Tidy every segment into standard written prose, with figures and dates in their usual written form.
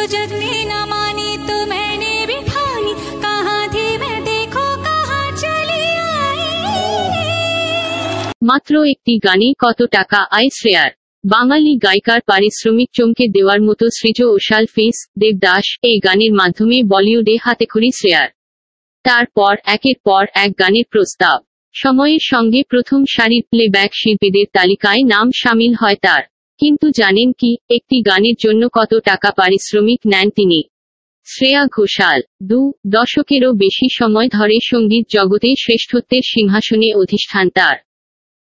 जग ने न मानी तो मैंने भी ठानी, कहाँ थी मैं देखो कहाँ चली आई। মাত্র একটি গানে কত টাকা আয় শ্রেয়ার। বাঙালি গায়িকার পারিশ্রমিক চমকে দেওয়ার মতো সৃজ ওশাল ফেস দেবদাস এই গানের মাধ্যমে বলিউডে হাতেখড়ি শ্রেয়ার। তারপর একের পর এক গানের প্রস্তাব, সময়ের সঙ্গে প্রথম সারির প্লেব্যাক শিল্পীদের তালিকায় নাম শামিল হয় তার। কিন্তু জানেন কি, একটি গানের জন্য কত টাকা পারিশ্রমিক নেন তিনি? শ্রেয়া ঘোষাল 2 দশকেরও বেশি সময় ধরে সঙ্গীত জগতে শ্রেষ্ঠত্বের সিংহাসনে অধিষ্ঠান তার।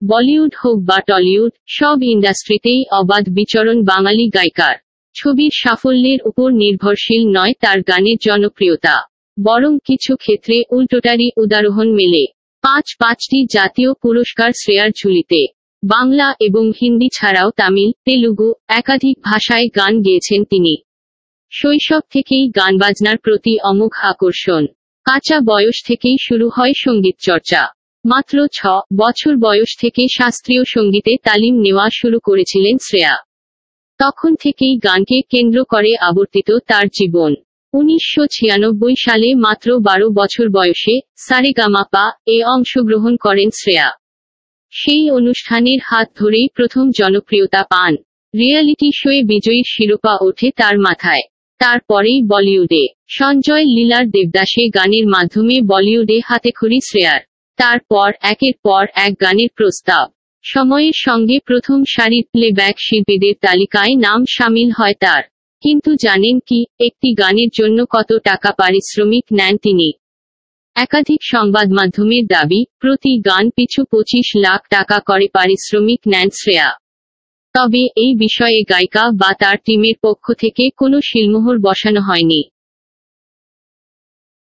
বলিউড হোক বা টলিউড, সব ইন্ডাস্ট্রিতেই অবাধ বিচরণ বাঙালি গায়িকার। ছবির সাফল্যের উপর নির্ভরশীল নয় তার গানের জনপ্রিয়তা, বরং কিছু ক্ষেত্রে উল্টোটারই উদাহরণ মেলে। 5টি জাতীয় পুরস্কার শ্রেয়ার ঝুলিতে। বাংলা এবং হিন্দি ছাড়াও তামিল, তেলুগু একাধিক ভাষায় গান গেয়েছেন তিনি। শৈশব থেকেই গানবাজনার প্রতি অমোঘ আকর্ষণ। কাঁচা বয়স থেকেই শুরু হয় সঙ্গীত চর্চা। মাত্র 6 বছর বয়স থেকে শাস্ত্রীয় সঙ্গীতে তালিম নেওয়া শুরু করেছিলেন শ্রেয়া। তখন থেকেই গানকে কেন্দ্র করে আবর্তিত তার জীবন। 1996 সালে মাত্র 12 বছর বয়সে সারেগামাপা এ অংশগ্রহণ করেন শ্রেয়া। সেই অনুষ্ঠানের হাত ধরেই প্রথম জনপ্রিয়তা পান। রিয়ালিটি শোয়ে বিজয়ীর শিরোপা ওঠে তার মাথায়। তারপরেই বলিউডে সঞ্জয় লীলার দেবদাসে গানের মাধ্যমে বলিউডে হাতেখড়ি শ্রেয়ার। তারপর একের পর এক গানের প্রস্তাব, সময়ের সঙ্গে প্রথম সারির প্লেব্যাক শিল্পীদের তালিকায় নাম শামিল হয় তার। কিন্তু জানেন কি, একটি গানের জন্য কত টাকা পারিশ্রমিক নেন তিনি? একাধিক সংবাদ মাধ্যমের দাবি, প্রতি গান পিছু 25 লাখ টাকা করে পারিশ্রমিক নেন শ্রেয়া। তবে এই বিষয়ে গায়িকা বা তার টিমের পক্ষ থেকে কোনো সিলমোহর বসানো হয়নি।